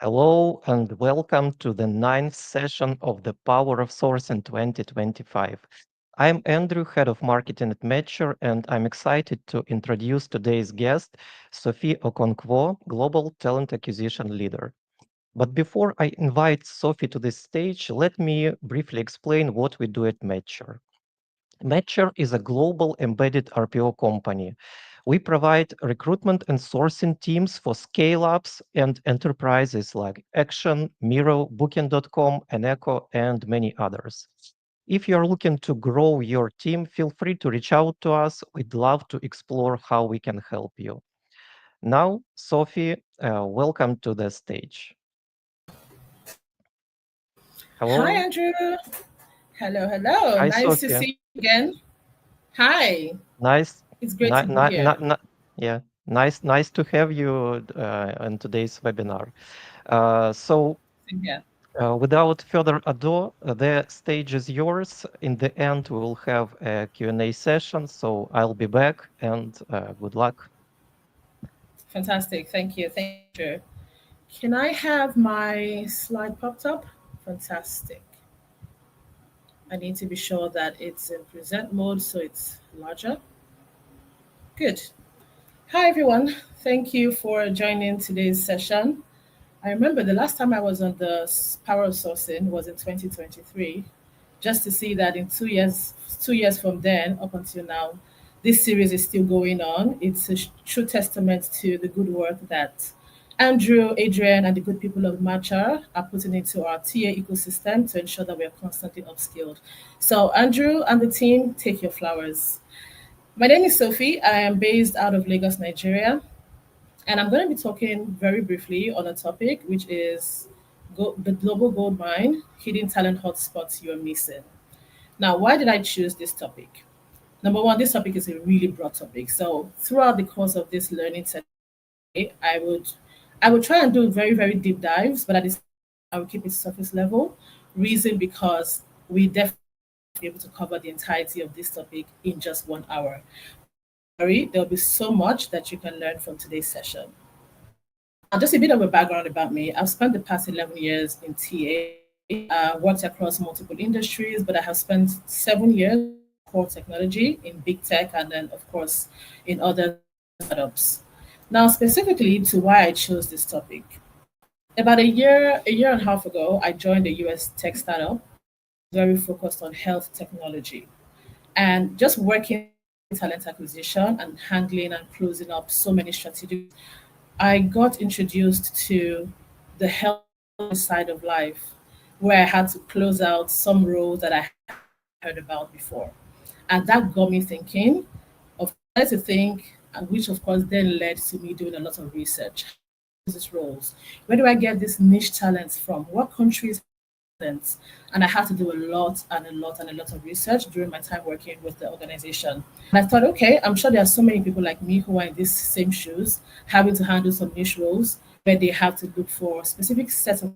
Hello and welcome to the ninth session of the Power of Source in 2025. I'm Andrew, Head of Marketing at Matcher, and I'm excited to introduce today's guest, Sophie Okonkwo, Global Talent Acquisition Leader. But before I invite Sophie to the stage, let me briefly explain what we do at Matcher. Matcher is a global embedded RPO company. We provide recruitment and sourcing teams for scale ups and enterprises like Action, Miro, Booking.com, Echo, and many others. If you're looking to grow your team, feel free to reach out to us. We'd love to explore how we can help you. Now, Sophie, welcome to the stage. Hi, Hello. Andrew. Hello, hello. Hi, Nice to Sophie. see you again. Hi. Nice. It's great Ni- to be ni- here. ni- ni- yeah, nice to have you in today's webinar. So, Same here. without further ado, the stage is yours. In the end, we will have a Q&A session, so I'll be back and good luck. Fantastic. Thank you. Thank you. Can I have my slide popped up? Fantastic. I need to be sure that it's in present mode so it's larger. Good. Hi, everyone. Thank you for joining today's session. I remember the last time I was on the Power of Sourcing was in 2023, just to see that in 2 years from then up until now, this series is still going on. It's a true testament to the good work that Andrew, Adrian, and the good people of Matcha are putting into our TA ecosystem to ensure that we are constantly upskilled. So, Andrew and the team, take your flowers. My name is Sophie. I am based out of Lagos, Nigeria. And I'm going to be talking very briefly on a topic which is the global gold mine, hidden talent hotspots you're missing. Now, why did I choose this topic? Number one, this topic is a really broad topic. So throughout the course of this learning session, I would try and do very, very deep dives, but at this I would keep it surface level. Reason because we definitely be able to cover the entirety of this topic in just 1 hour. Sorry, there'll be so much that you can learn from today's session. Now, just a bit of a background about me. I've spent the past 11 years in TA, worked across multiple industries, but I have spent 7 years in core technology in big tech and then, of course, in other startups. Now, specifically to why I chose this topic. About a year and a half ago, I joined a US tech startup very focused on health technology and just working talent acquisition and handling and closing up so many strategic. I got introduced to the health side of life where I had to close out some roles that I had heard about before. And that got me thinking of how to think, and which of course then led to me doing a lot of research. These roles. Where do I get these niche talents from? What countries have talents? And I had to do a lot and a lot and a lot of research during my time working with the organization. And I thought, okay, I'm sure there are so many people like me who are in these same shoes, having to handle some niche roles where they have to look for specific sets of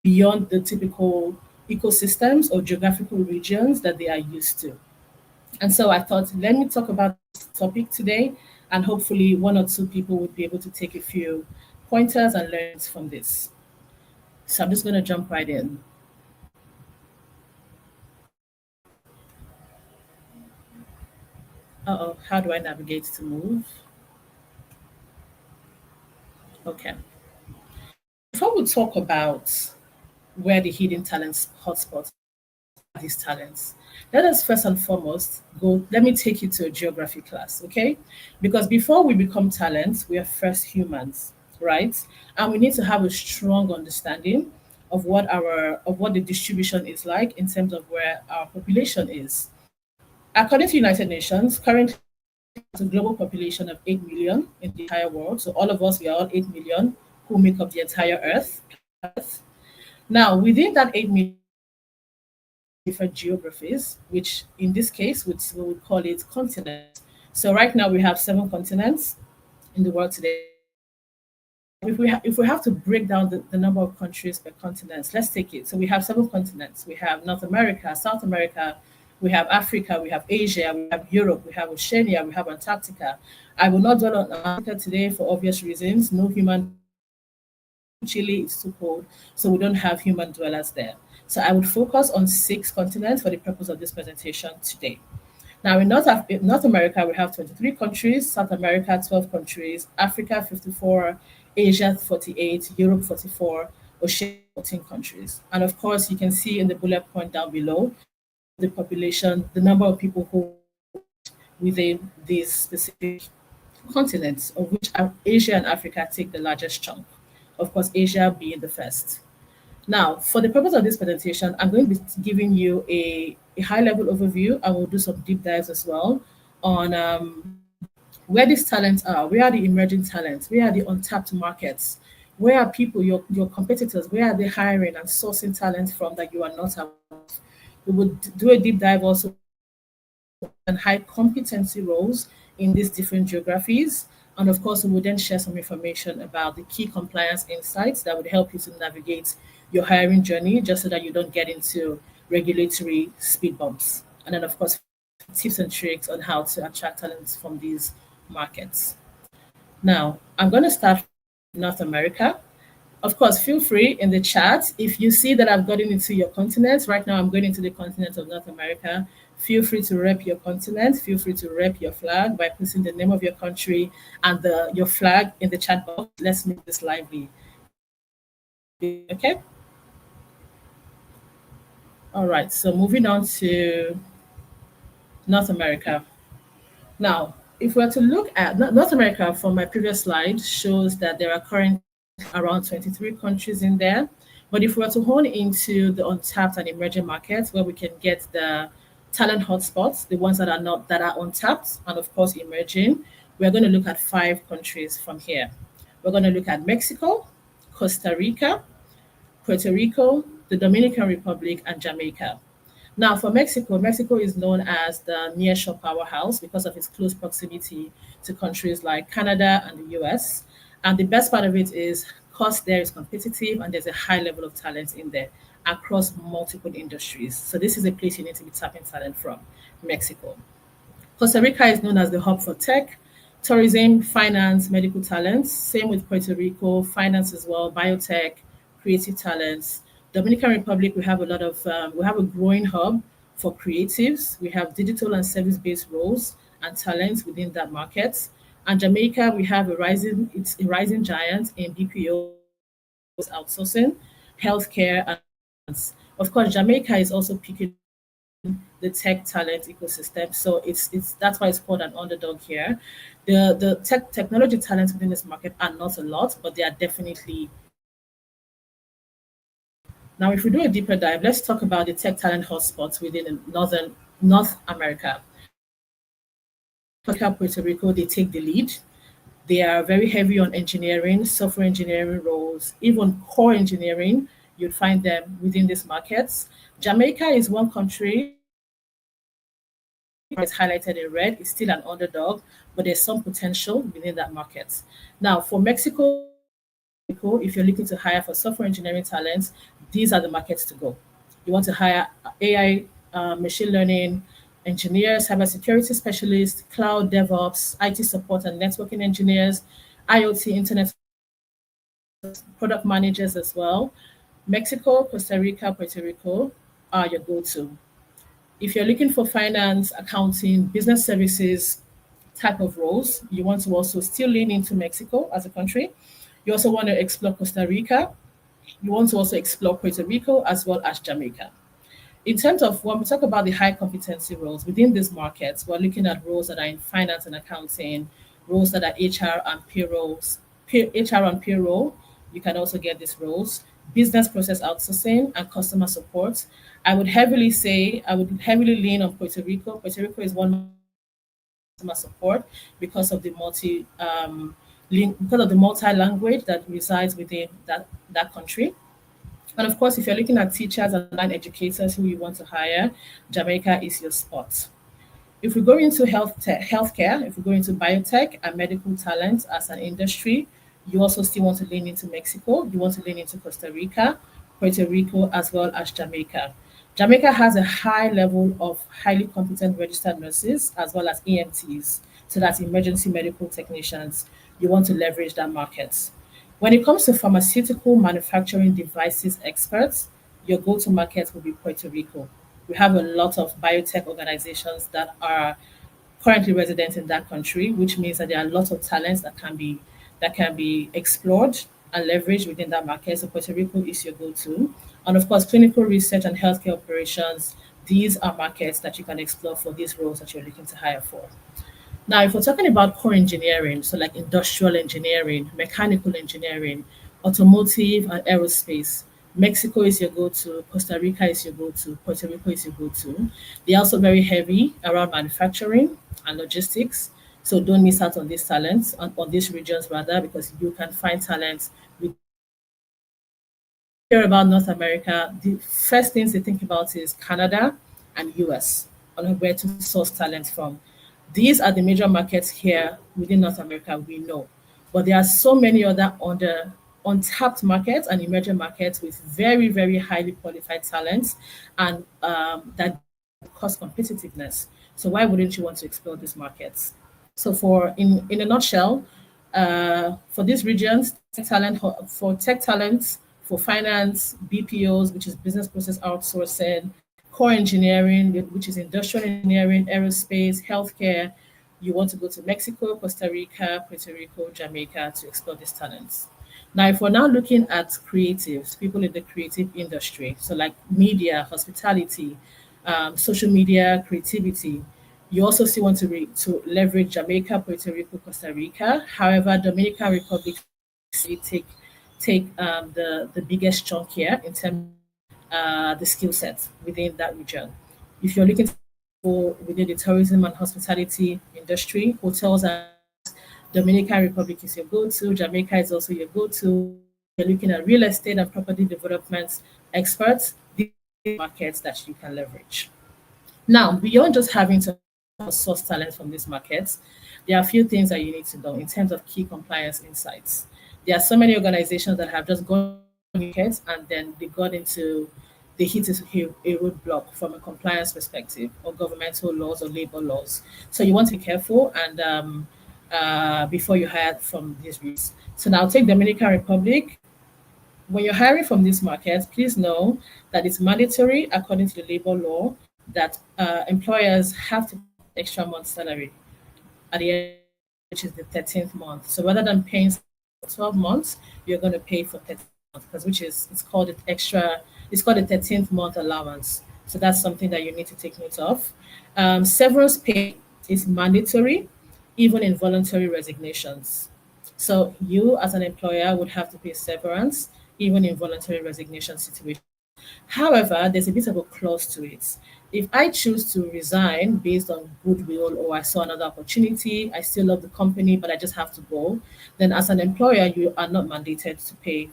beyond the typical ecosystems or geographical regions that they are used to. And so I thought, let me talk about this topic today, and hopefully one or two people would be able to take a few pointers and learnings from this. So I'm just going to jump right in. Uh-oh, how do I navigate to move? Okay. Before we talk about where the hidden talents hotspots are, these talents, let us first and foremost go. Let me take you to a geography class, okay? Because before we become talents, we are first humans, right? And we need to have a strong understanding of what the distribution is like in terms of where our population is. According to United Nations, currently a global population of 8 million in the entire world. So all of us, we are all 8 million who make up the entire Earth. Now, within that 8 million different geographies, which in this case, we would call it continents. So right now we have 7 continents in the world today. If we have to break down the number of countries per continent, let's take it. So we have 7 continents. We have North America, South America, we have Africa, we have Asia, we have Europe, we have Oceania, we have Antarctica. I will not dwell on Antarctica today for obvious reasons. No human Chile is too cold, so we don't have human dwellers there. So I would focus on six continents for the purpose of this presentation today. Now, in North America, we have 23 countries, South America, 12 countries, Africa, 54, Asia, 48, Europe, 44, Oceania, 14 countries. And of course, you can see in the bullet point down below the population, the number of people who within these specific continents, of which Asia and Africa take the largest chunk. Of course, Asia being the first. Now, for the purpose of this presentation, I'm going to be giving you a high level overview, and we'll do some deep dives as well on where these talents are, where are the emerging talents, where are the untapped markets, where are people, your competitors, where are they hiring and sourcing talent from that you are not aware of. We will do a deep dive also and high competency roles in these different geographies. And of course, we will then share some information about the key compliance insights that would help you to navigate your hiring journey just so that you don't get into regulatory speed bumps. And then, of course, tips and tricks on how to attract talents from these markets. Now, I'm going to start with North America. Of course, feel free in the chat. If you see that I've gotten into your continent, right now I'm going into the continent of North America. Feel free to rep your continent. Feel free to rep your flag by putting the name of your country and your flag in the chat box. Let's make this lively. Okay? All right. So moving on to North America. Now, if we're to look at North America from my previous slide, shows that there are currently around 23 countries in there. But if we were to hone into the untapped and emerging markets where we can get the talent hotspots, the ones that are not that are untapped and of course emerging, we're going to look at five countries from here. We're going to look at Mexico, Costa Rica, Puerto Rico, the Dominican Republic, and Jamaica. Now, for Mexico, Mexico is known as the nearshore powerhouse because of its close proximity to countries like Canada and the US. And the best part of it is cost there is competitive and there's a high level of talent in there across multiple industries. So this is a place you need to be tapping talent from, Mexico. Costa Rica is known as the hub for tech, tourism, finance, medical talents. Same with Puerto Rico, finance as well, biotech, creative talents. Dominican Republic, we have a growing hub for creatives. We have digital and service-based roles and talents within that market. And Jamaica, we have it's a rising giant in BPO outsourcing, healthcare, and finance. Of course, Jamaica is also picking the tech talent ecosystem. So it's that's why it's called an underdog here. The technology talents within this market are not a lot, but they are definitely now. If we do a deeper dive, let's talk about the tech talent hotspots within North America. Puerto Rico, they take the lead. They are very heavy on engineering, software engineering roles, even core engineering. You'd find them within these markets. Jamaica is one country it's highlighted in red. It's still an underdog, but there's some potential within that market. Now, for Mexico, if you're looking to hire for software engineering talents, these are the markets to go. You want to hire AI, machine learning engineers, cybersecurity specialists, cloud DevOps, IT support and networking engineers, IoT, internet product managers as well. Mexico, Costa Rica, Puerto Rico are your go-to. If you're looking for finance, accounting, business services type of roles, you want to also still lean into Mexico as a country. You also want to explore Costa Rica. You want to also explore Puerto Rico as well as Jamaica. In terms of when we talk about the high competency roles within these markets, we're looking at roles that are in finance and accounting, roles that are HR and payrolls, HR and payroll. You can also get these roles, business process outsourcing and customer support. I would heavily lean on Puerto Rico. Puerto Rico is one customer support because of the because of the multi-language that resides within that country. And of course, if you're looking at teachers and online educators who you want to hire, Jamaica is your spot. If we go into healthcare, if we go into biotech and medical talent as an industry, you also still want to lean into Mexico. You want to lean into Costa Rica, Puerto Rico, as well as Jamaica. Jamaica has a high level of highly competent registered nurses as well as EMTs, so that's emergency medical technicians. You want to leverage that market. When it comes to pharmaceutical manufacturing devices experts, your go to market will be Puerto Rico. We have a lot of biotech organizations that are currently resident in that country, which means that there are lots of talents that can be explored and leveraged within that market. So Puerto Rico is your go-to. And of course, clinical research and healthcare operations, these are markets that you can explore for these roles that you're looking to hire for. Now, if we're talking about core engineering, so like industrial engineering, mechanical engineering, automotive and aerospace, Mexico is your go-to, Costa Rica is your go-to, Puerto Rico is your go-to. They're also very heavy around manufacturing and logistics. So don't miss out on these talents, on these regions rather, because you can find talents within these regions. When people hear about North America, the first things they think about is Canada and US on where to source talent from. These are the major markets here within North America we know. But there are so many other untapped markets and emerging markets with very, very highly qualified talents and that cost competitiveness. So why wouldn't you want to explore these markets? So in a nutshell, for these regions, tech talents, for finance, BPOs, which is business process outsourcing, core engineering, which is industrial engineering, aerospace, healthcare, you want to go to Mexico, Costa Rica, Puerto Rico, Jamaica to explore these talents. Now, if we're now looking at creatives, people in the creative industry, so like media, hospitality, social media, creativity, you also still want to leverage Jamaica, Puerto Rico, Costa Rica. However, Dominican Republic take the biggest chunk here in terms of the skill set within that region. If you're looking for within the tourism and hospitality industry, hotels and Dominican Republic is your go-to. Jamaica is also your go-to. You're looking at real estate and property development experts. These are markets that you can leverage. Now, beyond just having to source talent from these markets, there are a few things that you need to know in terms of key compliance insights. There are so many organizations that have just gone markets and then they hit a roadblock from a compliance perspective or governmental laws or labor laws. So you want to be careful and before you hire from these regions. So now take Dominican Republic. When you're hiring from these markets, please know that it's mandatory according to the labor law that employers have to pay extra month's salary at the end, which is the 13th month. So rather than paying for 12 months, you're going to pay for 13 months, because which is it's called a 13th month allowance. So that's something that you need to take note of. Severance pay is mandatory, even in voluntary resignations. So you as an employer would have to pay severance, even in voluntary resignation situations. However, there's a bit of a clause to it. If I choose to resign based on goodwill or I saw another opportunity, I still love the company, but I just have to go, then as an employer, you are not mandated to pay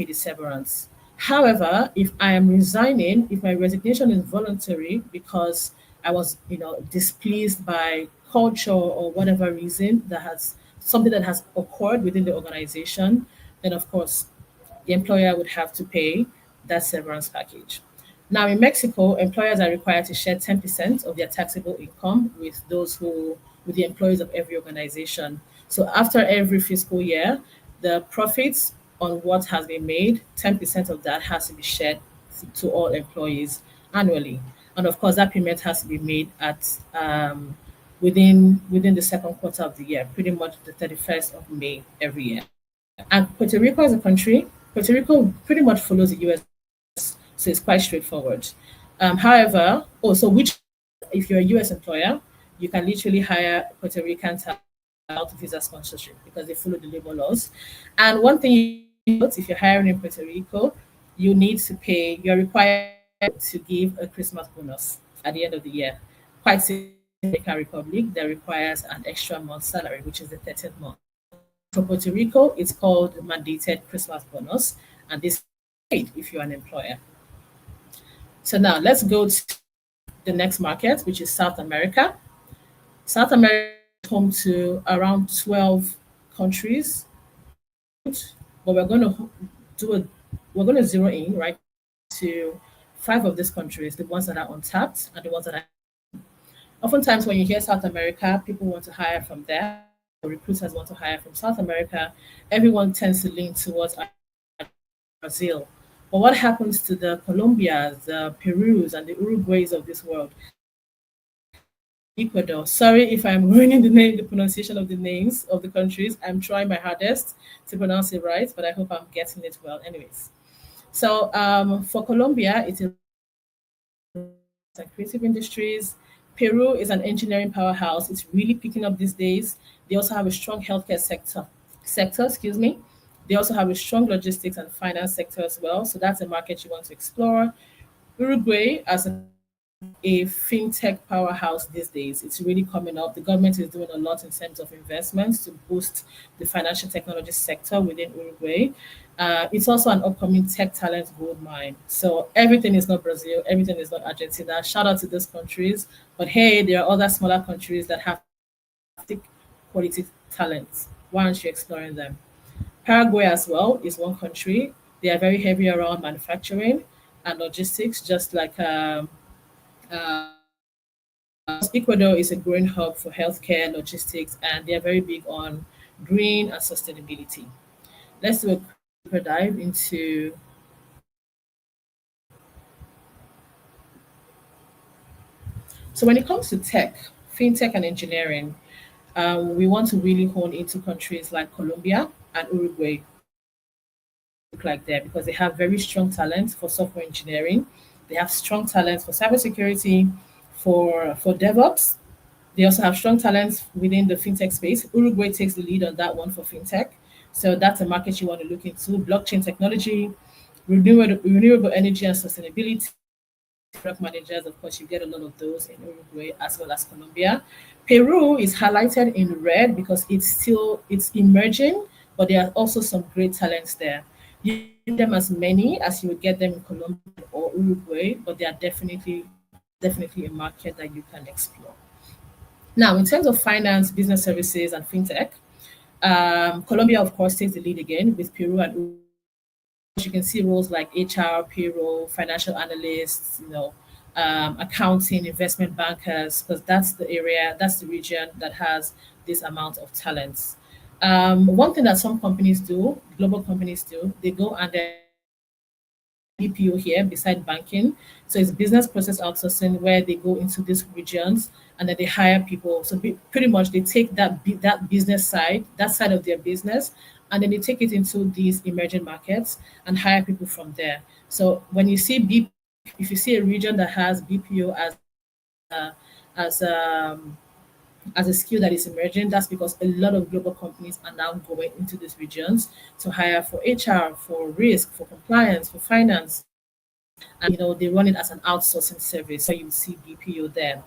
the severance. However, if I am resigning, if my resignation is voluntary because I was, displeased by culture or whatever reason that has something that has occurred within the organization, then of course the employer would have to pay that severance package. Now, in Mexico, employers are required to share 10% of their taxable income with the employees of every organization. So after every fiscal year, the profits on what has been made, 10% of that has to be shared to all employees annually. And of course, that payment has to be made at within the second quarter of the year, pretty much the 31st of May every year. And Puerto Rico as a country, Puerto Rico pretty much follows the US, so it's quite straightforward. However, also which if you're a US employer, you can literally hire Puerto Rican talent without visa sponsorship because they follow the labor laws. And one thing you note if you're hiring in Puerto Rico, you're required to give a Christmas bonus at the end of the year. Quite similar to the Dominican Republic that requires an extra month's salary, which is the 13th month. For Puerto Rico, it's called mandated Christmas bonus, and this is paid if you're an employer. So now let's go to the next market, which is South America. South America is home to around 12 countries, but do a we're going to zero in right to five of these countries, the ones that are untapped and the ones that are. Oftentimes, when you hear South America, people want to hire from there. recruiters want to hire from South America, everyone tends to lean towards Brazil. But what happens to the Colombias, the Perus, and the Uruguays of this world? Ecuador. Sorry if I'm ruining the pronunciation of the names of the countries. I'm trying my hardest to pronounce it right, but I hope I'm getting it well. Anyways, so for Colombia, it's a and creative industries. Peru is an engineering powerhouse. It's really picking up these days. They also have a strong healthcare sector, excuse me. They also have a strong logistics and finance sector as well. So that's a market you want to explore. Uruguay as a fintech powerhouse these days. It's really coming up. The government is doing a lot in terms of investments to boost the financial technology sector within Uruguay. It's also an upcoming tech talent gold mine. So everything is not Brazil, everything is not Argentina. Shout out to those countries. But hey, there are other smaller countries that have quality talents. Why aren't you exploring them? Paraguay as well is one country. They are very heavy around manufacturing and logistics, just like Ecuador is a growing hub for healthcare, logistics, and they are very big on green and sustainability. Let's do a deeper dive into. So, when it comes to tech, fintech, and engineering, we want to really hone into countries like Colombia and Uruguay. Look like there because they have very strong talent for software engineering. They have strong talent for cybersecurity, for DevOps. They also have strong talents within the fintech space. Uruguay takes the lead on that one for fintech. So that's a market you want to look into. Blockchain technology, renewable energy and sustainability, product managers, of course, you get a lot of those in Uruguay as well as Colombia. Peru is highlighted in red because it's emerging, but there are also some great talents there. You get them as many as you would get them in Colombia or Uruguay, but they are definitely a market that you can explore. Now, in terms of finance, business services, and fintech, Colombia, of course, takes the lead again with Peru and Uruguay. You can see roles like HR, payroll, financial analysts, accounting, investment bankers, because that's the region that has this amount of talents. One thing that some companies do, global companies do, they go and they BPO here beside banking. So it's business process outsourcing where they go into these regions and then they hire people. So pretty much they take that business side, that side of their business, and then they take it into these emerging markets and hire people from there. So when you see if you see a region that has BPO as as a skill that is emerging, that's because a lot of global companies are now going into these regions to hire for HR, for risk, for compliance, for finance, and they run it as an outsourcing service. So you see BPO there.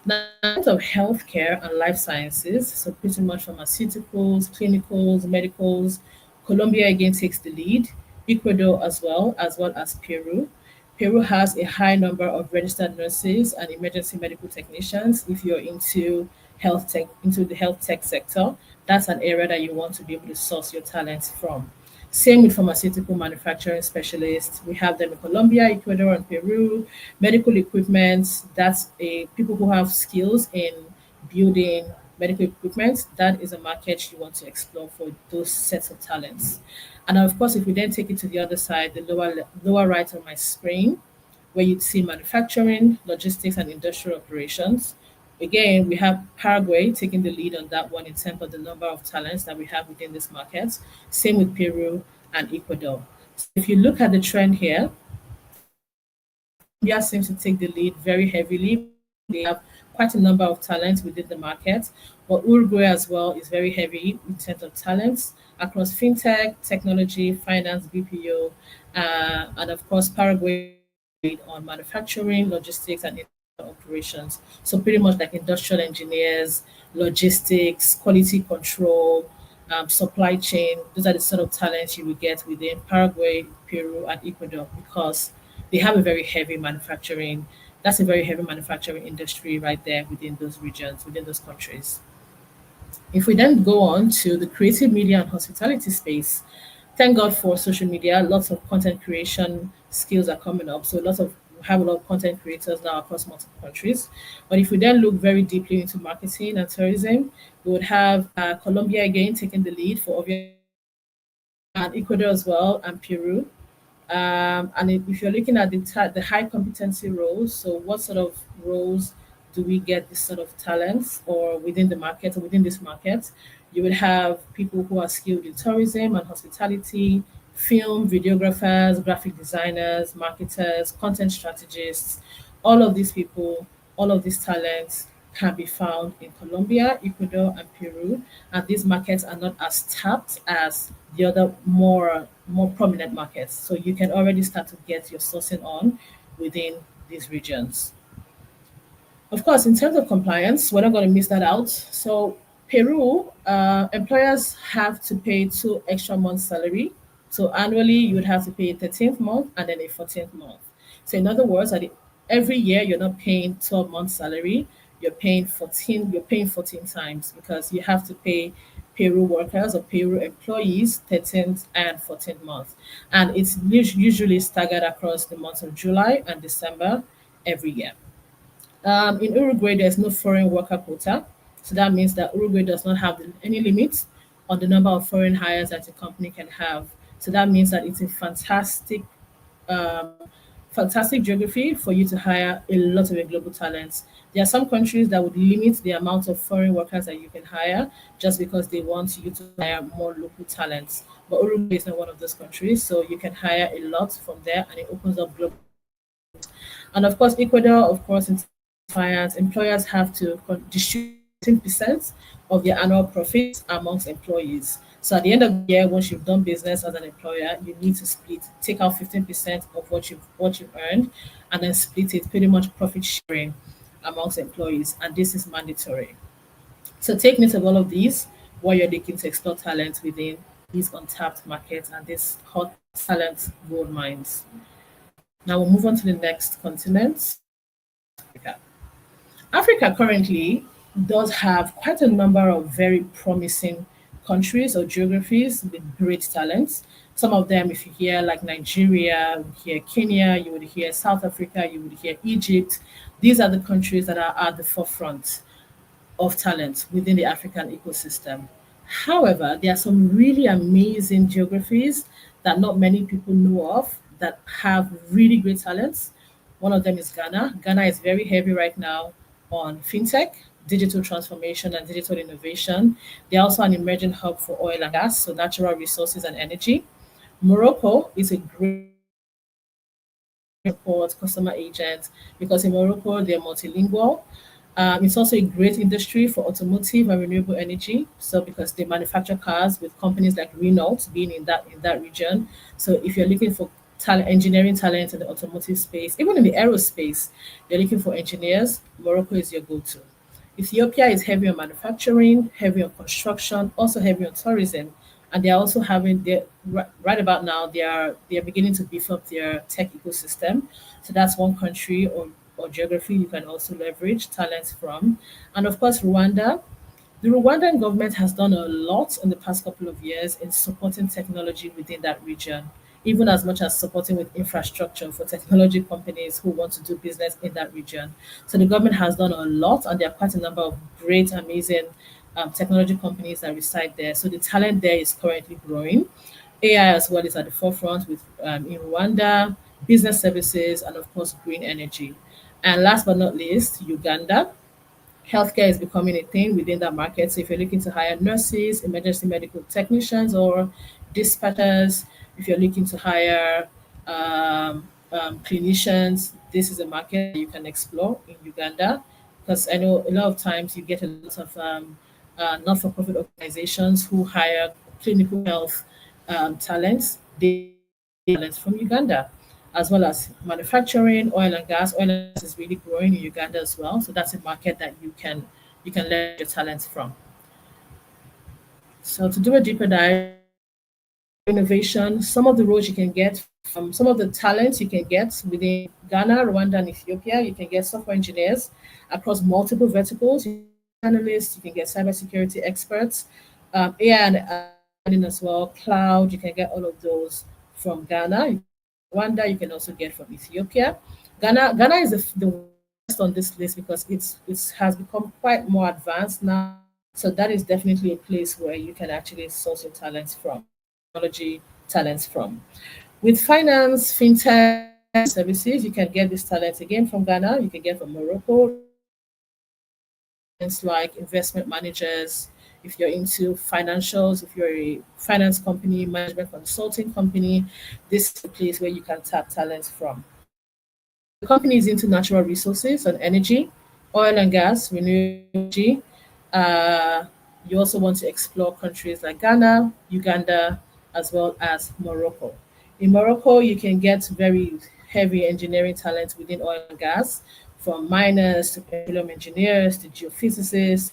Now, in terms of healthcare and life sciences, so pretty much pharmaceuticals, clinicals, medicals, Colombia again takes the lead, Ecuador as well as Peru. Peru has a high number of registered nurses and emergency medical technicians. If you're into the health tech sector, that's an area that you want to be able to source your talents from. Same with pharmaceutical manufacturing specialists. We have them in Colombia, Ecuador, and Peru. Medical equipment, that's a people who have skills in building medical equipment. That is a market you want to explore for those sets of talents. And of course, if we then take it to the other side, the lower right on my screen, where you'd see manufacturing, logistics, and industrial operations. Again, we have Paraguay taking the lead on that one in terms of the number of talents that we have within this market. Same with Peru and Ecuador. So if you look at the trend here, Colombia seems to take the lead very heavily. They have quite a number of talents within the market, but Uruguay as well is very heavy in terms of talents across fintech, technology, finance, BPO, and of course Paraguay on manufacturing, logistics, and operations. So pretty much like industrial engineers, logistics, quality control, supply chain. Those are the sort of talents you will get within Paraguay, Peru, and Ecuador because they have a very heavy manufacturing. That's a very heavy manufacturing industry right there within those regions, within those countries. If we then go on to the creative media and hospitality space, thank God for social media. Lots of content creation skills are coming up. So lots of have a lot of content creators now across multiple countries. But if we then look very deeply into marketing and tourism, we would have Colombia again taking the lead for obvious reasons, and Ecuador as well, and Peru. And if you're looking at the high competency roles, so what sort of roles do we get this sort of talents or within the market or within this market? You would have people who are skilled in tourism and hospitality, film, videographers, graphic designers, marketers, content strategists. All of these people, all of these talents can be found in Colombia, Ecuador, and Peru, and these markets are not as tapped as the other more prominent markets. So you can already start to get your sourcing on within these regions. Of course, in terms of compliance, we're not going to miss that out. So, Peru, employers have to pay 2 extra months' salary. So, annually, you would have to pay a 13th month and then a 14th month. So, in other words, every year you're not paying 12 months' salary, you're paying 14 times because you have to pay payroll workers or payroll employees 13th and 14th month. And it's usually staggered across the months of July and December every year. In Uruguay, there's no foreign worker quota. So that means that Uruguay does not have any limits on the number of foreign hires that a company can have. So that means that it's a um, fantastic geography for you to hire a lot of your global talents. There are some countries that would limit the amount of foreign workers that you can hire just because they want you to hire more local talents. But Uruguay is not one of those countries, so you can hire a lot from there and it opens up global opportunities. And of course, Ecuador, of course, in finance, employers have to distribute 15% of their annual profits amongst employees. So at the end of the year, once you've done business as an employer, you need to take out 15% of what you've earned, and then split it pretty much profit sharing amongst employees, and this is mandatory. So take note of all of these while you're looking to explore talent within these untapped markets and these hot talent gold mines. Now we'll move on to the next continent, Africa. Africa currently does have quite a number of very promising countries or geographies with great talents. Some of them, if you hear like Nigeria, you would hear Kenya, you would hear South Africa, you would hear Egypt. These are the countries that are at the forefront of talent within the African ecosystem. However, there are some really amazing geographies that not many people know of that have really great talents. One of them is Ghana. Ghana is very heavy right now on fintech, digital transformation, and digital innovation. They're also an emerging hub for oil and gas, so natural resources and energy. Morocco is a great support customer agents because in Morocco they're multilingual. It's also a great industry for automotive and renewable energy. So because they manufacture cars with companies like Renault being in that region. So if you're looking for engineering talent in the automotive space, even in the aerospace, you're looking for engineers, Morocco is your go-to. Ethiopia is heavy on manufacturing, heavy on construction, also heavy on tourism, and they're also having right about now they are beginning to beef up their tech ecosystem. So that's one country or geography you can also leverage talents from, and of course Rwanda. The Rwandan government has done a lot in the past couple of years in supporting technology within that region, even as much as supporting with infrastructure for technology companies who want to do business in that region. So the government has done a lot, and there are quite a number of great, amazing technology companies that reside there. So the talent there is currently growing. AI as well is at the forefront with in Rwanda, business services, and of course green energy. And last but not least, Uganda. Healthcare is becoming a thing within that market. So if you're looking to hire nurses, emergency medical technicians, or dispatchers, if you're looking to hire clinicians, this is a market that you can explore in Uganda. Because I know a lot of times you get a lot of not-for-profit organizations who hire clinical health talents. They talents from Uganda, as well as manufacturing, oil and gas. Oil and gas is really growing in Uganda as well. So that's a market that you can leverage your talents from. So to do a deeper dive, innovation, some of the roles you can get from some of the talents you can get within Ghana, Rwanda, and Ethiopia. You can get software engineers across multiple verticals. You can get data analysts, you can get cybersecurity experts, AI and learning as well, cloud. You can get all of those from Ghana. Rwanda, you can also get from Ethiopia. Ghana is the worst on this list because it has become quite more advanced now. So that is definitely a place where you can actually source your talents from, technology talents from. With finance, fintech, services, you can get these talents again from Ghana. You can get from Morocco, things like investment managers. If you're into financials, if you're a finance company, management consulting company, this is a place where you can tap talents from. If the company is into natural resources and energy, oil and gas, renewable energy, uh, you also want to explore countries like Ghana, Uganda, as well as Morocco. In Morocco, you can get very heavy engineering talent within oil and gas, from miners to petroleum engineers to geophysicists,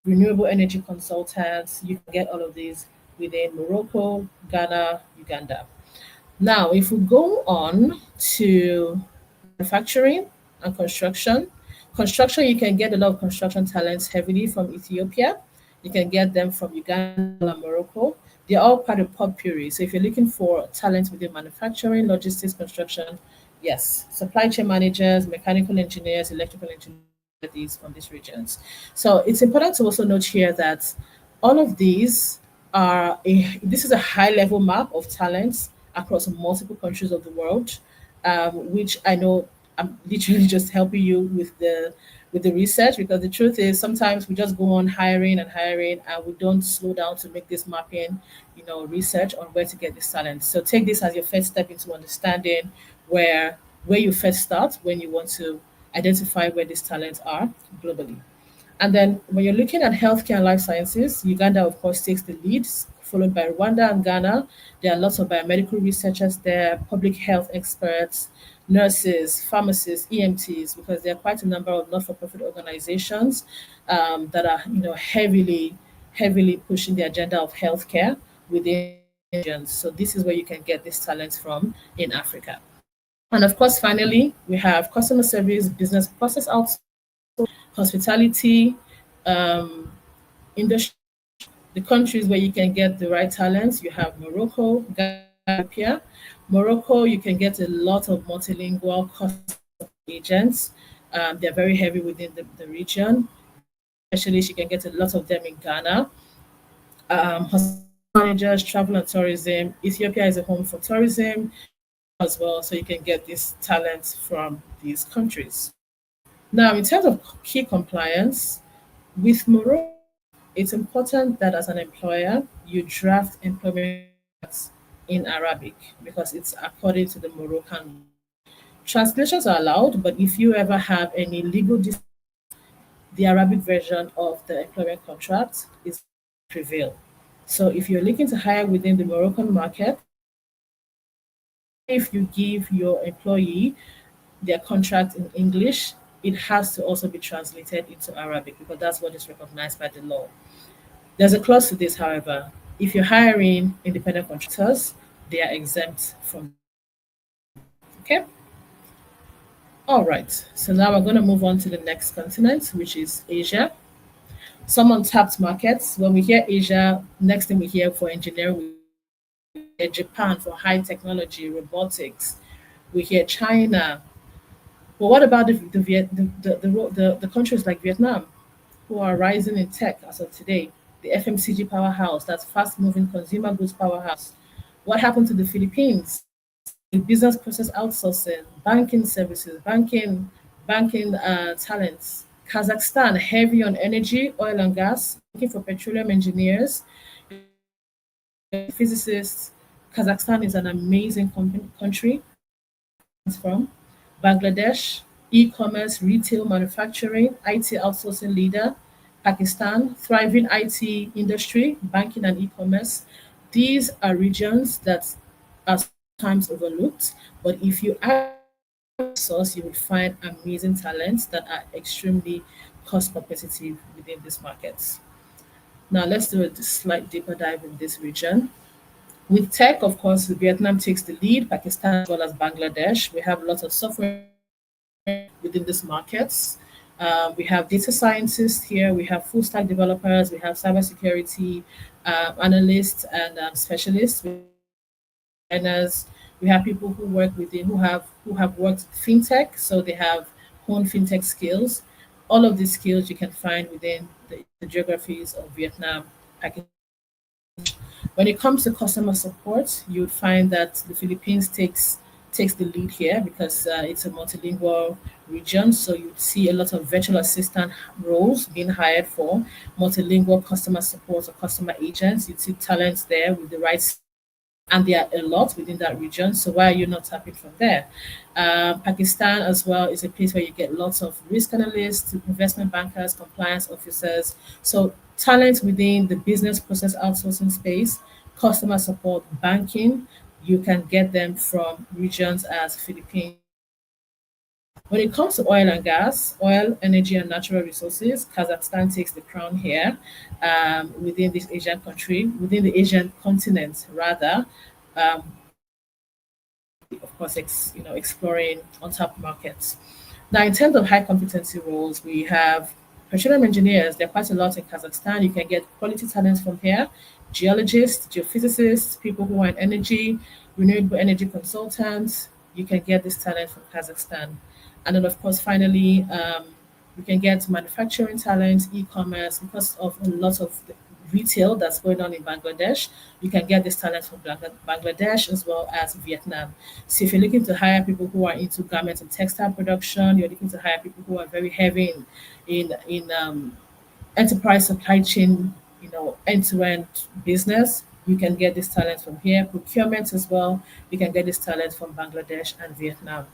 renewable energy consultants. You can get all of these within Morocco, Ghana, Uganda. Now, if we go on to manufacturing and construction, you can get a lot of construction talents heavily from Ethiopia. You can get them from Uganda and Morocco. They're all part of potpourri. So if you're looking for talent within manufacturing, logistics, construction, yes, supply chain managers, mechanical engineers, electrical engineers, these from these regions. So it's important to also note here that all of these this is a high level map of talents across multiple countries of the world, which I know I'm literally just helping you with the research, because the truth is sometimes we just go on hiring and hiring and we don't slow down to make this mapping, research on where to get this talent. So take this as your first step into understanding where you first start when you want to identify where these talents are globally. And then when you're looking at healthcare and life sciences, Uganda, of course, takes the lead, followed by Rwanda and Ghana. There are lots of biomedical researchers there, public health experts, nurses, pharmacists, EMTs, because there are quite a number of not-for-profit organizations that are, heavily pushing the agenda of healthcare within regions. So this is where you can get these talents from in Africa. And of course, finally, we have customer service, business process outsourcing, hospitality, um, industry. The countries where you can get the right talents, you have Morocco, Ghana, Ethiopia. Morocco, you can get a lot of multilingual customer agents. They're very heavy within the region. Especially, you can get a lot of them in Ghana. Hospitality managers, travel and tourism. Ethiopia is a home for tourism as well, so you can get these talents from these countries. Now, in terms of key compliance, with Morocco, it's important that as an employer, you draft employment contracts in Arabic because it's according to the Moroccan. Translations are allowed, but if you ever have any legal the Arabic version of the employment contract is prevail. So if you're looking to hire within the Moroccan market, if you give your employee their contract in English, it has to also be translated into Arabic because that's what is recognized by the law. There's a clause to this, however. If you're hiring independent contractors, they are exempt from. Okay. All right. So now we're going to move on to the next continent, which is Asia. Some untapped markets. When we hear Asia, next thing we hear for engineering, we hear Japan for high technology, robotics. We hear China. But what about the countries like Vietnam, who are rising in tech as of today? The FMCG powerhouse, that's fast moving consumer goods powerhouse. What happened to the Philippines? The business process outsourcing, banking services, banking talents. Kazakhstan, heavy on energy, oil and gas, looking for petroleum engineers, physicists. Kazakhstan is an amazing country. It's from Bangladesh, e-commerce, retail, manufacturing, IT outsourcing leader. Pakistan, thriving IT industry, banking and e-commerce. These are regions that are sometimes overlooked, but if you source, you will find amazing talents that are extremely cost competitive within these markets. Now, let's do a slight deeper dive in this region. With tech, of course, Vietnam takes the lead, Pakistan as well as Bangladesh. We have lots of software within these markets. We have data scientists here, we have full stack developers, we have cybersecurity analysts and specialists, designers, We have people who work within who have worked fintech, so they have honed fintech skills. All of these skills you can find within the geographies of Vietnam, Pakistan, and Bangladesh. When it comes to customer support, you would find that the Philippines takes the lead here because it's a multilingual region. So you'd see a lot of virtual assistant roles being hired for multilingual customer support or customer agents. You'd see talents there with the right skills, and there are a lot within that region. So why are you not tapping from there? Pakistan as well is a place where you get lots of risk analysts, investment bankers, compliance officers. So talent within the business process outsourcing space, customer support, banking, you can get them from regions as Philippines and Vietnam. When it comes to oil and gas, oil, energy, and natural resources, Kazakhstan takes the crown here within this Asian country, within the Asian continent, rather. Currently, of course, exploring untapped markets. Now, in terms of high competency roles, we have petroleum engineers. There are quite a lot in Kazakhstan. You can get quality talents from here: geologists, geophysicists, people who are in energy, renewable energy consultants. You can get this talent from Kazakhstan. And then, of course, finally, we can get manufacturing talent, e-commerce, because of a lot of the retail that's going on in Bangladesh. You can get this talent from Bangladesh as well as Vietnam. So if you're looking to hire people who are into garment and textile production, you're looking to hire people who are very heavy in enterprise supply chain, end-to-end business. You can get this talent from here. Procurement as well. You can get this talent from Bangladesh and Vietnam.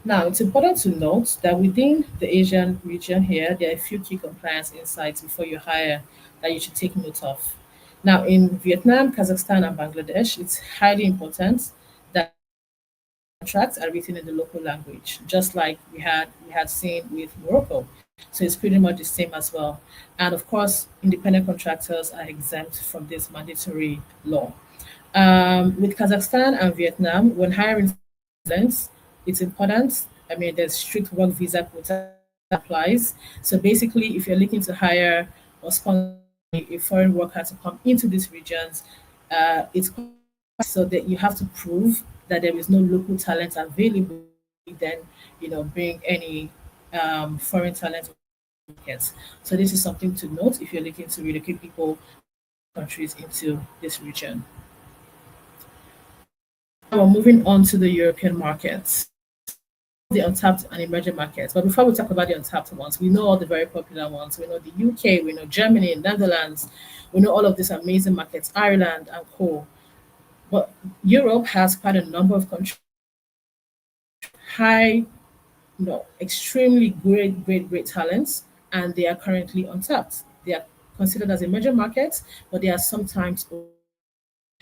Now, it's important to note that within the Asian region here, there are a few key compliance insights before you hire that you should take note of. Now, in Vietnam, Kazakhstan, and Bangladesh, it's highly important that all contracts are written in the local language, just like we had seen with Morocco. So it's pretty much the same as well. And of course, independent contractors are exempt from this mandatory law. With Kazakhstan and Vietnam, when hiring talents, it's important. I mean, there's strict work visa quota that applies. So basically, if you're looking to hire or sponsor a foreign worker to come into these regions, it's quite so that you have to prove that there is no local talent available. Then, bring any foreign talent markets. So this is something to note if you're looking to relocate people from other countries into this region. Now we're moving on to the European markets. So we know the untapped and emerging markets, but before we talk about the untapped ones, we know all the very popular ones. We know the UK, we know Germany, Netherlands, we know all of these amazing markets, Ireland and co. But Europe has quite a number of countries with high, extremely great talents, and they are currently untapped. They are considered as emerging markets, but they are sometimes overlooked.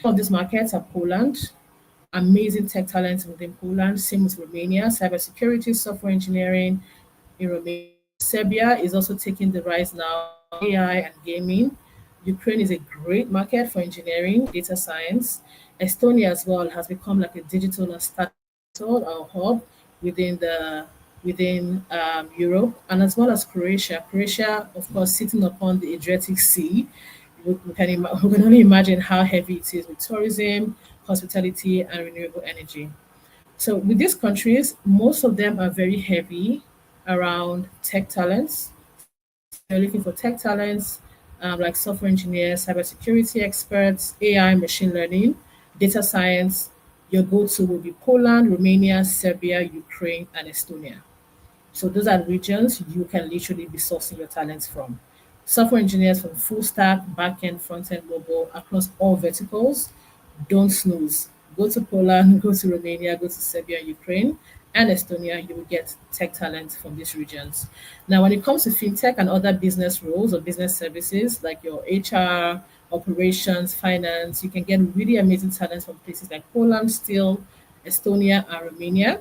Some of these markets are Poland, amazing tech talents within Poland, same with Romania, cybersecurity, software engineering in Romania. Serbia is also taking the rise now in AI and gaming. Ukraine is a great market for engineering, data science. Estonia as well has become like a digital and startup capital or hub within the within Europe, and as well as Croatia. Croatia, of course, sitting upon the Adriatic Sea, we can only imagine how heavy it is with tourism, hospitality, and renewable energy. So with these countries, most of them are very heavy around tech talents. So if you're looking for tech talents, like software engineers, cybersecurity experts, AI, machine learning, data science, your go-to will be Poland, Romania, Serbia, Ukraine, and Estonia. So those are regions you can literally be sourcing your talents from. Software engineers from full stack, back end, front end, mobile, across all verticals. Don't snooze. Go to Poland, go to Romania, go to Serbia, Ukraine, and Estonia. You will get tech talent from these regions. Now, when it comes to fintech and other business roles or business services like your HR, operations, finance, you can get really amazing talents from places like Poland, still, Estonia, and Romania.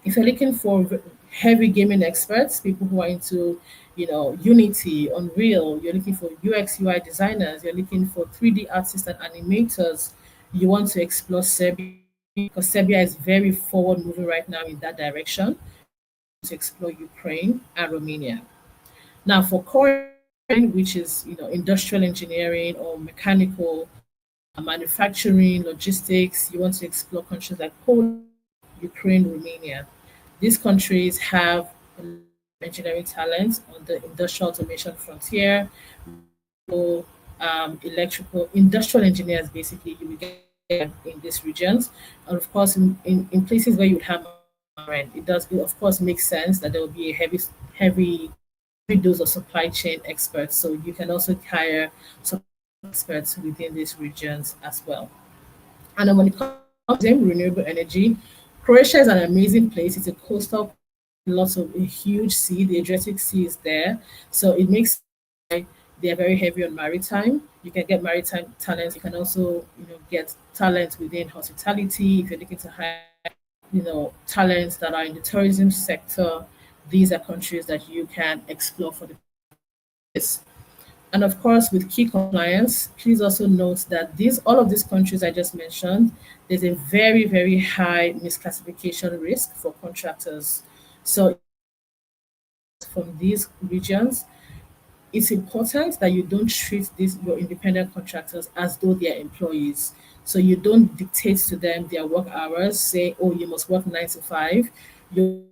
If you're looking for heavy gaming experts, people who are into, Unity, Unreal, you're looking for UX, UI designers, you're looking for 3D artists and animators, you want to explore Serbia because Serbia is very forward moving right now in that direction. You also want to explore Ukraine and Romania. Now, for core engineering, which is industrial engineering or mechanical manufacturing, logistics. You want to explore countries like Poland, Ukraine, Romania. These countries have a lot of engineering talent on the industrial automation frontier, mechanical, electrical, industrial engineers. Basically, you will get them in these regions, and of course, in places where you have maritime rent, it of course makes sense that there will be a heavy heavy dose of supply chain experts. So you can also hire supply chain experts within these regions as well. And then when it comes to renewable energy, Croatia is an amazing place. It's a coastal country, lots of a huge sea. The Adriatic Sea is there, so it makes sense why they are very heavy on maritime. You can get maritime talents. You can also, get talent within hospitality. If you're looking to hire, talents that are in the tourism sector, these are countries that you can explore for the this. And of course, with key compliance, please also note that these all of these countries I just mentioned, there's a very, very high misclassification risk for contractors. So if you hire contractors from these regions, it's important that you don't treat these your independent contractors as though they are employees. So you don't dictate to them their work hours, say, oh, you must work 9 to 5. You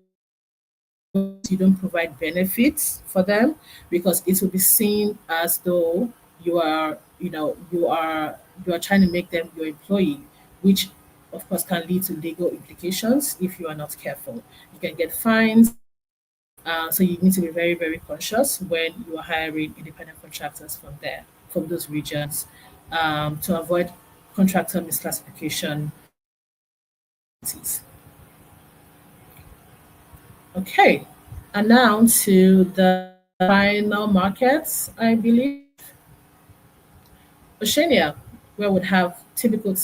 don't provide benefits for them because it will be seen as though you are trying to make them your employee, which of course can lead to legal implications if you are not careful. You can get fines. So you need to be very, very conscious when you are hiring independent contractors from those regions, to avoid contractor misclassification penalties. Okay, and now to the final markets, I believe. Oceania, where would have typical,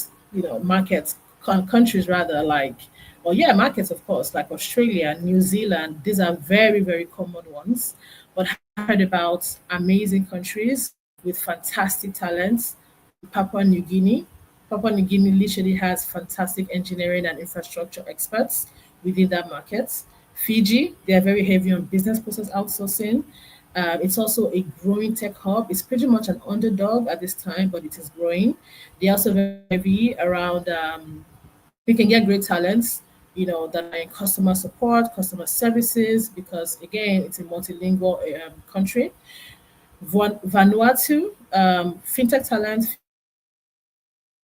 markets, countries rather like, or yeah, markets of course, like Australia, New Zealand. These are very, very common ones. But have you heard about amazing countries with fantastic talents? Papua New Guinea. Papua New Guinea literally has fantastic engineering and infrastructure experts within that market. Fiji, they are very heavy on business process outsourcing. It's also a growing tech hub. It's pretty much an underdog at this time, but it is growing. They're also very heavy around. We can get great talents, that are in customer support, customer services, because again, it's a multilingual country. Vanuatu, fintech talents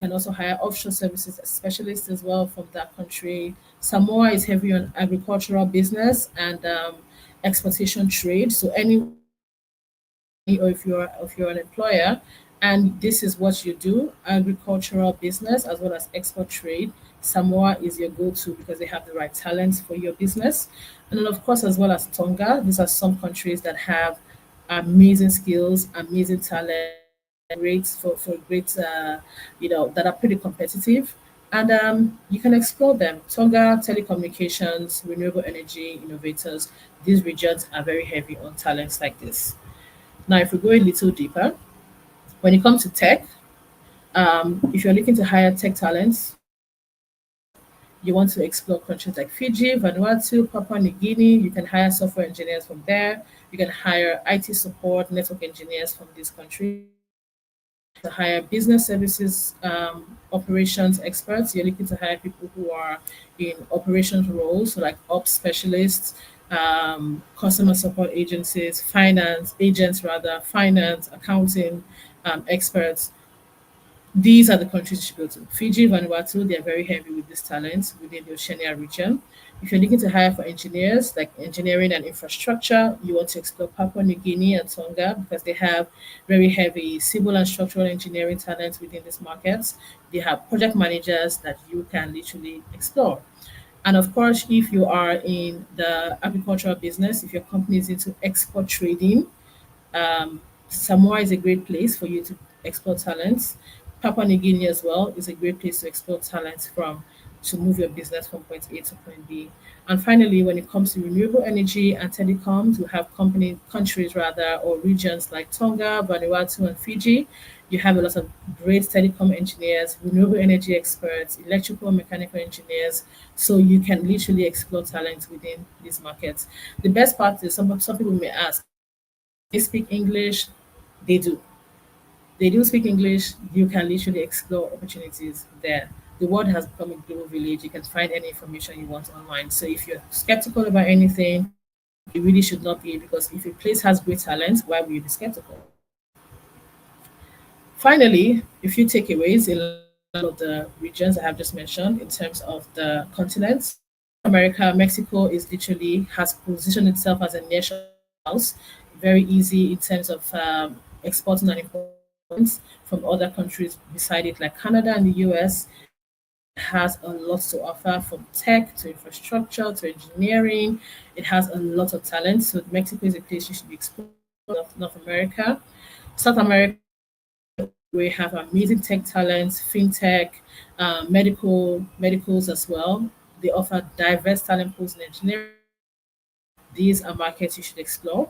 can also hire offshore services specialists as well from that country. Samoa is heavy on agricultural business and exportation trade. So anyone, if you're a company or if you're an employer, and this is what you do, agricultural business as well as export trade, Samoa is your go-to because they have the right talents for your business. And then of course, as well as Tonga, these are some countries that have amazing skills, amazing talent, rates for great, that are pretty competitive. And you can explore them. Tonga, telecommunications, renewable energy, innovators, these regions are very heavy on talents like this. Now, if we go a little deeper, when it comes to tech, if you're looking to hire tech talents, you want to explore countries like Fiji, Vanuatu, Papua New Guinea. You can hire software engineers from there. You can hire IT support, network engineers from these countries. You're looking to hire business services operations experts. You're looking to hire people who are in operations roles, so like ops specialists, customer support agencies, finance agents, rather, finance, accounting experts. These are the countries you should go to. Fiji, Vanuatu, they are very heavy with this talent within the Oceania region. If you're looking to hire for engineers, like engineering and infrastructure, you want to explore Papua New Guinea and Tonga because they have very heavy civil and structural engineering talent within these markets. They have project managers that you can literally explore. And of course, if you are in the agricultural business, if your company is into export trading, Samoa is a great place for you to explore talents. Papua New Guinea as well is a great place to explore talents from to move your business from point A to point B. And finally, when it comes to renewable energy and telecoms, we have countries rather, or regions like Tonga, Vanuatu, and Fiji. You have a lot of great telecom engineers, renewable energy experts, electrical and mechanical engineers. So you can literally explore talent within these markets. The best part is some people may ask, they speak English? They do. They do speak English. You can literally explore opportunities there. The world has become a global village. You can find any information you want online. So if you're skeptical about anything, you really should not be, because if a place has great talent, why would you be skeptical? Finally, a few takeaways in line with all of the regions I have just mentioned in terms of the continents. North America, Mexico is literally has positioned itself as a nearshore powerhouse, very easy in terms of exporting and importing talents from other countries beside it, like Canada and the US. It has a lot to offer from tech to infrastructure to engineering. It has a lot of talent. So Mexico is a place you should be exploring. North America. South America, we have amazing tech talents, fintech, medicals as well. They offer diverse talent pools in engineering. These are markets you should explore.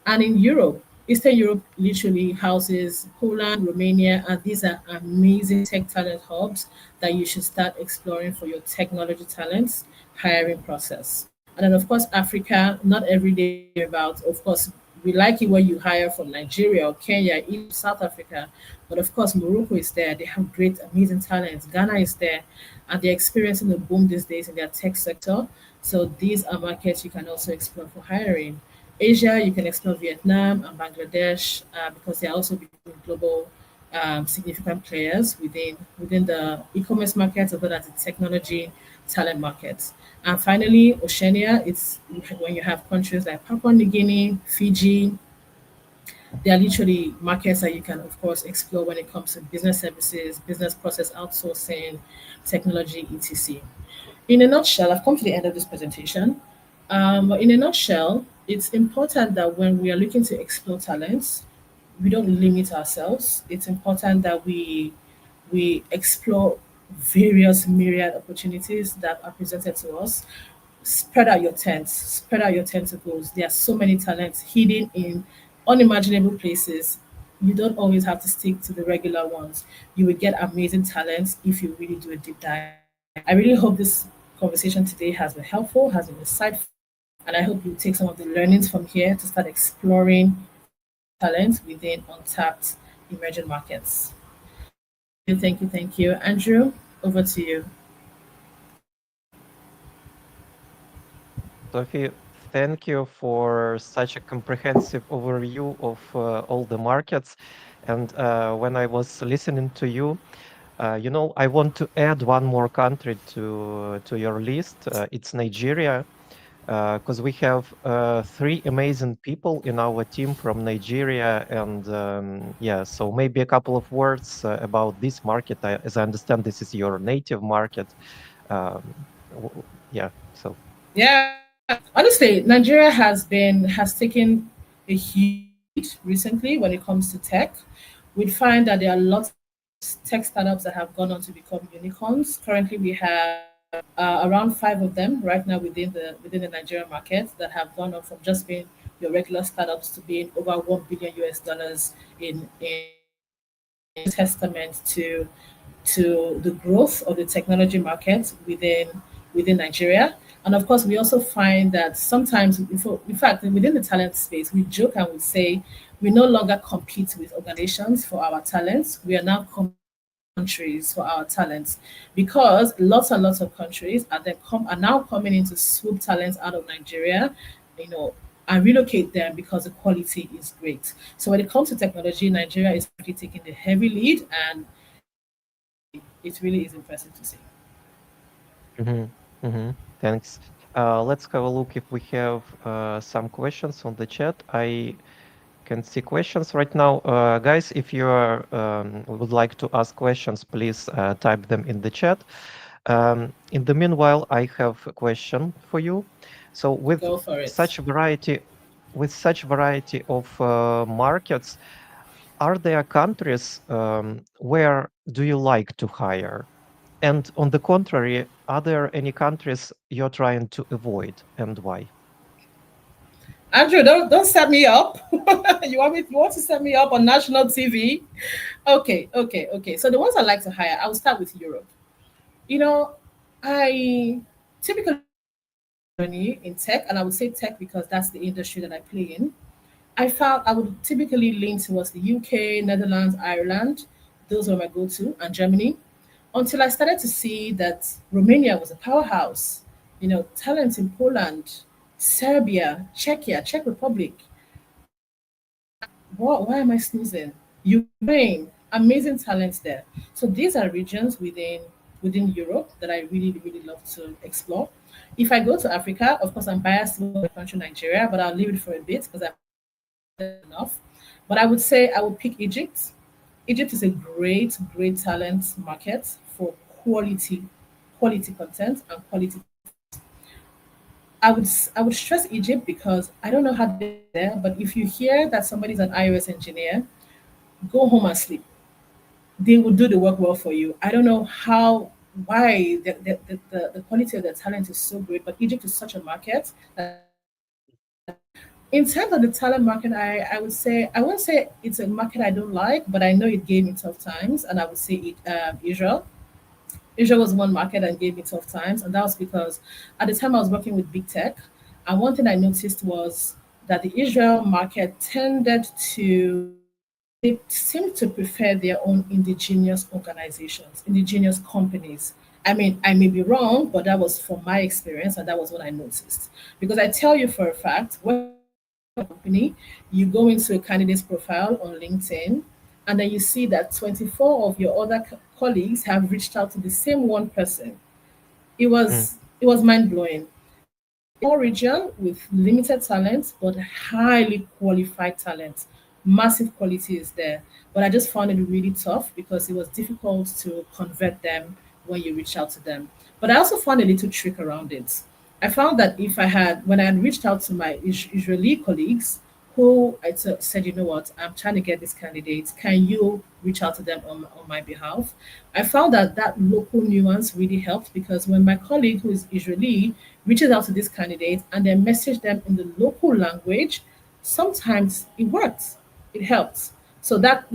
And in Europe, Eastern Europe literally houses Poland, Romania, and these are amazing tech talent hubs that you should start exploring for your technology talents hiring process. And then, of course, Africa, not every day you hear about, of course, we like it when you hire from Nigeria or Kenya, Egypt, South Africa. But of course, Morocco is there. They have great, amazing talents. Ghana is there, and they're experiencing a boom these days in their tech sector. So these are markets you can also explore for hiring. Asia, you can explore Vietnam and Bangladesh because they are also becoming global significant players within the e-commerce market as well as the technology talent markets. And finally, Oceania, it's when you have countries like Papua New Guinea, Fiji, they are literally markets that you can, of course, explore when it comes to business services, business process outsourcing, technology, etc. In a nutshell, I've come to the end of this presentation. But in a nutshell, it's important that when we are looking to explore talents, we don't limit ourselves. It's important that we explore various myriad opportunities that are presented to us. Spread out your tents, spread out your tentacles. There are so many talents hidden in unimaginable places. You don't always have to stick to the regular ones. You will get amazing talents if you really do a deep dive. I really hope this conversation today has been helpful, has been insightful, and I hope you take some of the learnings from here to start exploring talent within untapped emerging markets. Thank you, thank you, thank you. Andrew, over to you. Sophie, thank you for such a comprehensive overview of all the markets. And when I was listening to you, I want to add one more country to your list. It's Nigeria, because we have three amazing people in our team from Nigeria, and yeah, so maybe a couple of words about this market. As I understand, this is your native market. Yeah, so. Yeah. Honestly, Nigeria has taken a huge lead recently when it comes to tech. We'd find that there are lots of tech startups that have gone on to become unicorns. Currently, we have around five of them right now within the Nigerian market that have gone on from just being your regular startups to being over 1 billion US dollars in testament to the growth of the technology market within Nigeria. And of course, we also find that sometimes, in fact, within the talent space, we joke and we say we no longer compete with organizations for our talents. We are now countries for our talents because lots and lots of countries are now coming in to swoop talents out of Nigeria, you know, and relocate them because the quality is great. So when it comes to technology, Nigeria is really taking the heavy lead, and it really is impressive to see. Mhm, mhm. Thanks. Let's have a look if we have some questions on the chat. I can see questions right now. Guys, if you would like to ask questions, please type them in the chat. In the meanwhile, I have a question for you. So Go for it. with such variety of markets, are there countries where do you like to hire? And on the contrary, are there any countries you're trying to avoid and why? Andrew, don't set me up. You want to set me up on national TV? Okay, okay, okay. So the ones I like to hire, I will start with Europe. You know, I typically journey in tech, and I would say tech because that's the industry that I play in. I felt I would typically lean towards the UK, Netherlands, Ireland. Those were my go to, and Germany. Until I started to see that Romania was a powerhouse. You know, talent in Poland, Serbia, Czechia, Czech Republic. Why am I snoozing? Ukraine, amazing talents there. So these are regions within Europe that I really love to explore. If I go to Africa, of course I'm biased with my country Nigeria, but I'll leave it for a bit because I've enough. But I would say I would pick Egypt. Egypt is a great talent market for quality quality content and quality. I would stress Egypt because I don't know how they get there, but if you hear that somebody's an iOS engineer, go home and sleep. They will do the work well for you. I don't know how why the quality of their talent is so great, but Egypt is such a market that in terms of the talent market, I would say I won't say it's a market I don't like, but I know it gave me tough times, and I would say Israel. Israel was one market that gave me tough times, and that was because at the time I was working with big tech, and one thing I noticed was that the Israel market tended to they seem to prefer their own indigenous organizations, indigenous companies. I mean, I may be wrong, but that was from my experience, and that was what I noticed. Because I tell you for a fact, when company, you go into a candidate's profile on LinkedIn, and then you see that 24 of your other colleagues have reached out to the same one person. Mm, It was mind blowing. Small region with limited talent, but highly qualified talent. Massive quality is there. But I just found it really tough because it was difficult to convert them when you reach out to them. But I also found a little trick around it. I found that when I had reached out to my Israeli colleagues, who said, you know what, I'm trying to get this candidate. Can you reach out to them on my behalf? I found that that local nuance really helped because when my colleague who is Israeli reaches out to this candidate and then message them in the local language, sometimes it works. It helps. So that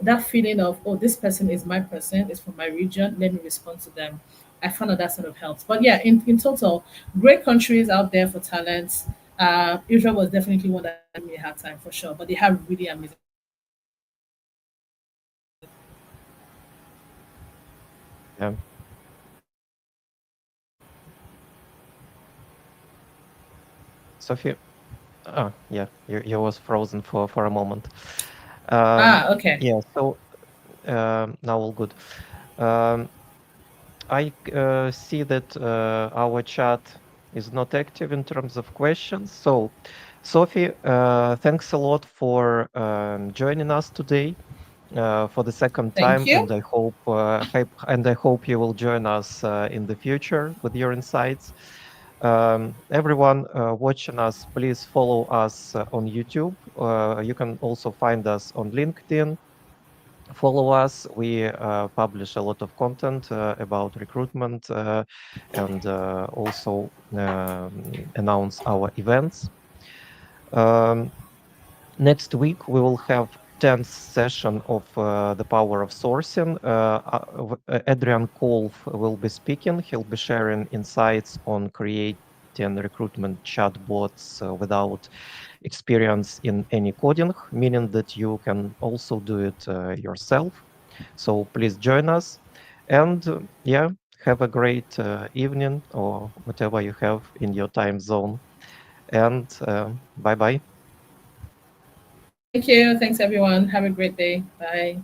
that feeling of, oh, this person is my person, is from my region, let me respond to them. I found that sort of helps. But yeah, in total, great countries out there for talents. Israel was definitely one that gave me a hard time for sure, but they have really amazing. yeah. Sophie, yeah, you was frozen for a moment. Okay. Yeah, so now all good. Um, I see that our chat is not active in terms of questions. So, Sophie, thanks a lot for joining us today for the second Thank time, you. and I hope you will join us in the future with your insights. Everyone watching us, please follow us on YouTube. You can also find us on LinkedIn. Follow us. We publish a lot of content about recruitment and also announce our events. Um, Next week, we will have 10th session of The Power of Sourcing. Adrian Kolf will be speaking. He'll be sharing insights on creating recruitment chatbots without experience in any coding, meaning that you can also do it yourself. So please join us. And yeah, have a great evening or whatever you have in your time zone. And bye bye. Thank you. Thanks everyone. Have a great day. Bye.